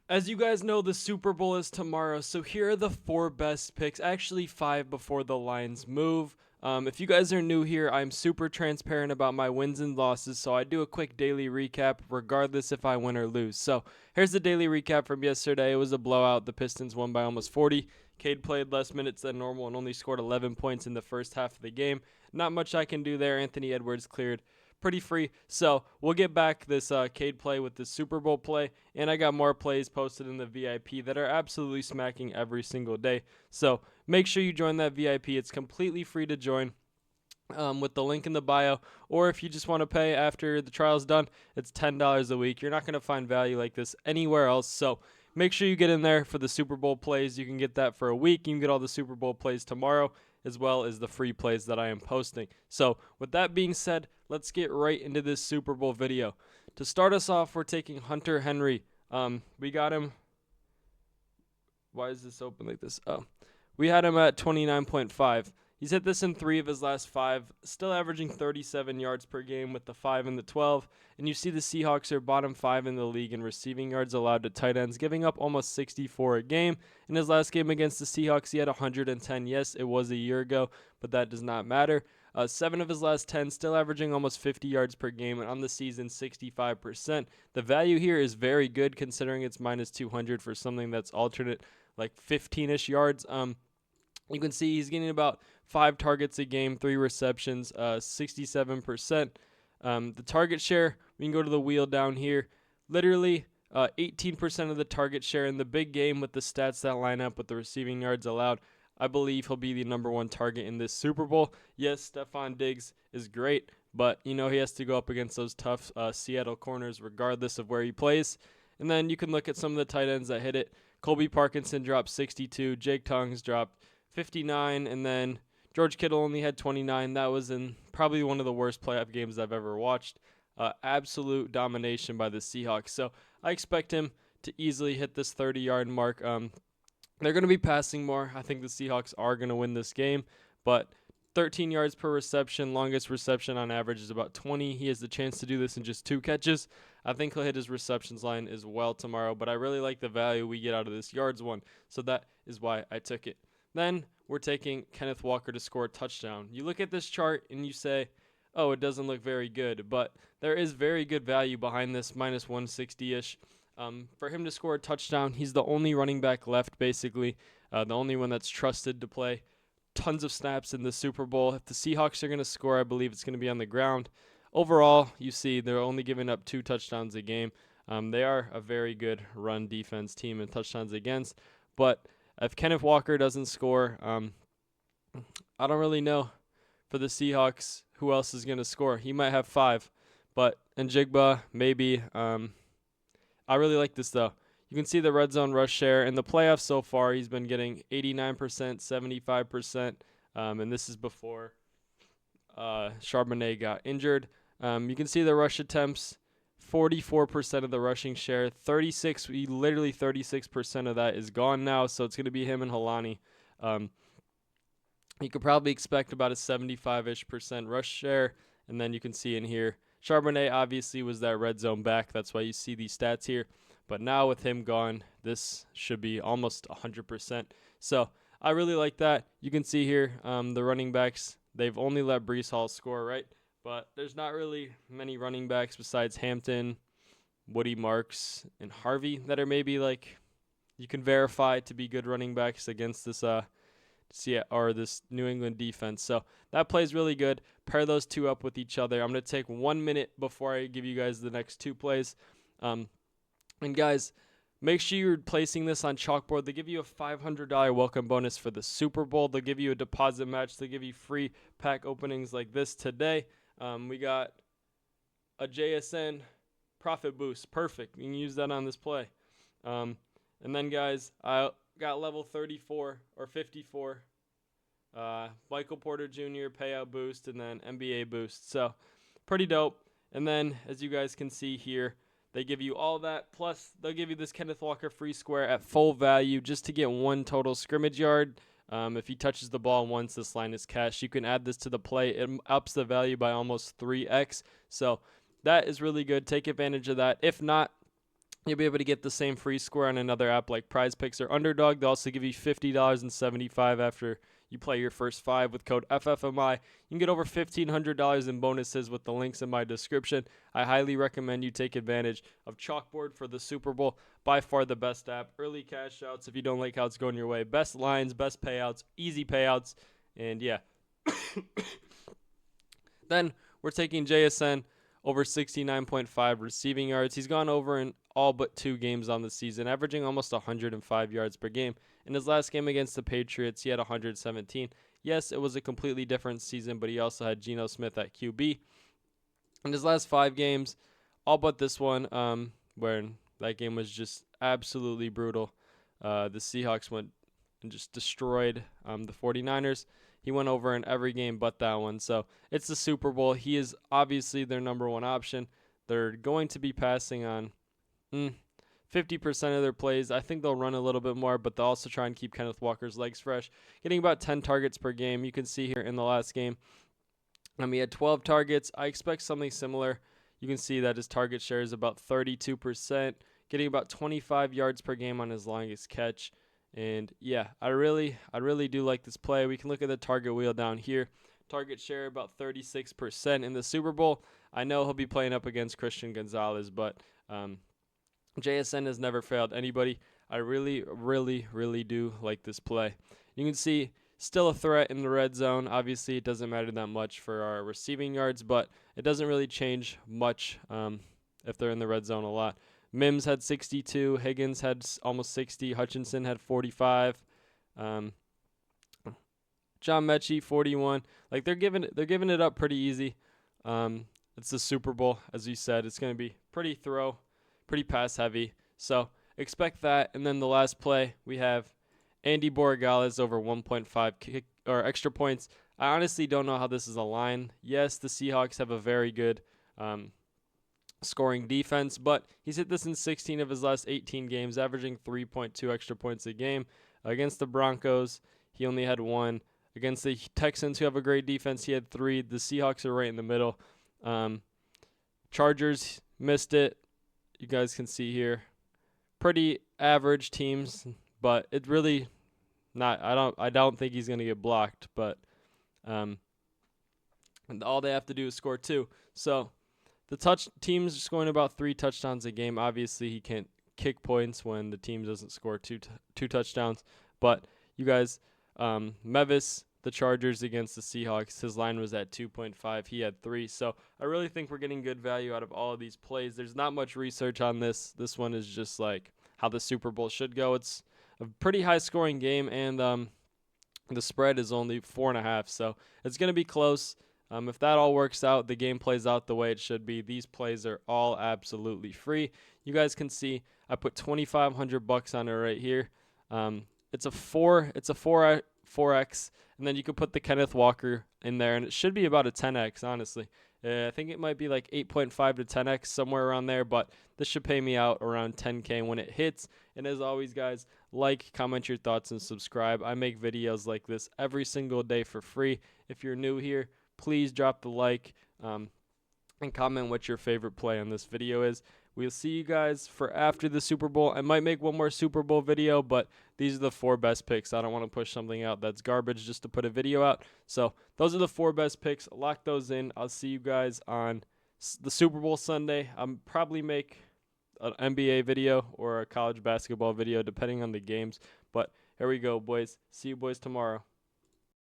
As you guys know, the Super Bowl is tomorrow, so here are the 4 best picks, actually 5 before the lines move. If you guys are new here, I'm super transparent about my wins and losses, so I do a quick daily recap regardless if I win or lose. So here's the daily recap from yesterday. It was a blowout. The Pistons won by almost 40. Cade played less minutes than normal and only scored 11 points in the first half of the game. Not much I can do there. Anthony Edwards cleared pretty free. So we'll get back this Cade play with the Super Bowl play, and I got more plays posted in the VIP that are absolutely smacking every single day. So make sure you join that VIP. It's completely free to join. With the link in the bio, or if you just want to pay after the trial's done, it's $10 a week. You're not going to find value like this anywhere else. So make sure you get in there for the Super Bowl plays. You can get that for a week. You can get all the Super Bowl plays tomorrow, as well as the free plays that I am posting. So with that being said, let's get right into this Super Bowl video. To start us off, we're taking Hunter Henry. We got him. Why is this open like this? Oh, we had him at 29.5. He's hit this in 3 of his last 5, still averaging 37 yards per game with the 5 and the 12. And you see the Seahawks are bottom 5 in the league in receiving yards allowed to tight ends, giving up almost 64 a game. In his last game against the Seahawks, he had 110. Yes, it was a year ago, but that does not matter. 7 of his last 10, still averaging almost 50 yards per game, and on the season, 65%. The value here is very good considering it's minus 200 for something that's alternate, like 15-ish yards. You can see he's getting about 5 targets a game, 3 receptions, 67%. The target share, we can go to the wheel down here. Literally 18% of the target share in the big game with the stats that line up with the receiving yards allowed. I believe he'll be the number 1 target in this Super Bowl. Yes, Stephon Diggs is great, but he has to go up against those tough Seattle corners regardless of where he plays. And then you can look at some of the tight ends that hit it. Colby Parkinson dropped 62. Jake Tongs dropped 59, and then George Kittle only had 29. That was in probably one of the worst playoff games I've ever watched. Absolute domination by the Seahawks. So I expect him to easily hit this 30-yard mark. They're going to be passing more. I think the Seahawks are going to win this game, but 13 yards per reception, longest reception on average is about 20. He has the chance to do this in just 2 catches. I think he'll hit his receptions line as well tomorrow, but I really like the value we get out of this yards one, so that is why I took it. Then we're taking Kenneth Walker to score a touchdown. You look at this chart and you say, oh, it doesn't look very good, but there is very good value behind this, minus 160-ish. For him to score a touchdown, he's the only running back left, basically, the only one that's trusted to play tons of snaps in the Super Bowl. If the Seahawks are going to score, I believe it's going to be on the ground. Overall, you see they're only giving up 2 touchdowns a game. They are a very good run defense team in touchdowns against, but if Kenneth Walker doesn't score, I don't really know for the Seahawks who else is going to score. He might have 5, but Njigba, maybe. I really like this, though. You can see the red zone rush share. In the playoffs so far, he's been getting 89%, 75%, and this is before Charbonnet got injured. You can see the rush attempts. 44% of the rushing share, 36% of that is gone now, so it's going to be him and Halani. You could probably expect about a 75-ish% rush share, and then you can see in here, Charbonnet obviously was that red zone back, that's why you see these stats here, but now with him gone, this should be almost 100%. So I really like that. You can see here the running backs, they've only let Breece Hall score, right? But there's not really many running backs besides Hampton, Woody Marks, and Harvey that are maybe like you can verify to be good running backs against this this New England defense. So that plays really good. Pair those 2 up with each other. I'm going to take 1 minute before I give you guys the next 2 plays. And guys, make sure you're placing this on Chalkboard. They give you a $500 welcome bonus for the Super Bowl. They'll give you a deposit match. They'll give you free pack openings like this today. We got a JSN profit boost. Perfect. You can use that on this play. And then, guys, I got level 34 or 54. Michael Porter Jr. payout boost and then NBA boost. So pretty dope. And then, as you guys can see here, they give you all that. Plus, they'll give you this Kenneth Walker free square at full value just to get 1 total scrimmage yard. If he touches the ball once, this line is cash. You can add this to the play. It ups the value by almost 3x. So that is really good. Take advantage of that. If not, You'll be able to get the same free score on another app like PrizePicks or Underdog. They'll also give you $50.75 after you play your first 5 with code FFMI. You can get over $1,500 in bonuses with the links in my description. I highly recommend you take advantage of Chalkboard for the Super Bowl. By far the best app. Early cash outs if you don't like how it's going your way. Best lines, best payouts, easy payouts, and yeah. Then we're taking JSN over 69.5 receiving yards. He's gone over in all but 2 games on the season, averaging almost 105 yards per game. In his last game against the Patriots, he had 117. Yes, it was a completely different season, but he also had Geno Smith at QB. In his last 5 games, all but this one, where that game was just absolutely brutal. The Seahawks went and just destroyed the 49ers. He went over in every game but that one. So it's the Super Bowl. He is obviously their number 1 option. They're going to be passing on 50% of their plays. I think they'll run a little bit more, but they'll also try and keep Kenneth Walker's legs fresh. Getting about 10 targets per game. You can see here in the last game, he had 12 targets. I expect something similar. You can see that his target share is about 32%, getting about 25 yards per game on his longest catch. And yeah, I really do like this play. We can look at the target wheel down here. Target share about 36% in the Super Bowl. I know he'll be playing up against Christian Gonzalez, but JSN has never failed anybody. I really do like this play. You can see still a threat in the red zone. Obviously, it doesn't matter that much for our receiving yards, but it doesn't really change much if they're in the red zone a lot. Mims had 62, Higgins had almost 60, Hutchinson had 45, John Mechie 41. Like they're giving it up pretty easy. It's the Super Bowl, as you said. It's going to be pretty pass heavy. So expect that. And then the last play we have Andy Borregales over 1.5 kick or extra points. I honestly don't know how this is a line. Yes, the Seahawks have a very good scoring defense, but he's hit this in 16 of his last 18 games, averaging 3.2 extra points a game. Against the Broncos, he only had 1. Against the Texans, who have a great defense, he had 3. The Seahawks are right in the middle. Chargers missed it. You guys can see here. Pretty average teams, but it really not. I don't think he's going to get blocked, but and all they have to do is score 2. So the team's scoring about 3 touchdowns a game. Obviously, he can't kick points when the team doesn't score two touchdowns. But you guys, Mevis, the Chargers against the Seahawks, his line was at 2.5. He had 3. So I really think we're getting good value out of all of these plays. There's not much research on this. This one is just like how the Super Bowl should go. It's a pretty high-scoring game, and the spread is only 4.5. So it's going to be close. If that all works out, the game plays out the way it should be. These plays are all absolutely free. You guys can see I put $2,500 on it right here. It's a 4x, and then you could put the Kenneth Walker in there, and it should be about a 10x, honestly. I think it might be like 8.5 to 10x, somewhere around there, but this should pay me out around 10K when it hits. And as always, guys, like, comment your thoughts, and subscribe. I make videos like this every single day for free. If you're new here, please drop the like and comment what your favorite play on this video is. We'll see you guys for after the Super Bowl. I might make one more Super Bowl video, but these are the 4 best picks. I don't want to push something out that's garbage just to put a video out. So those are the 4 best picks. Lock those in. I'll see you guys on the Super Bowl Sunday. I'll probably make an NBA video or a college basketball video depending on the games. But here we go, boys. See you boys tomorrow.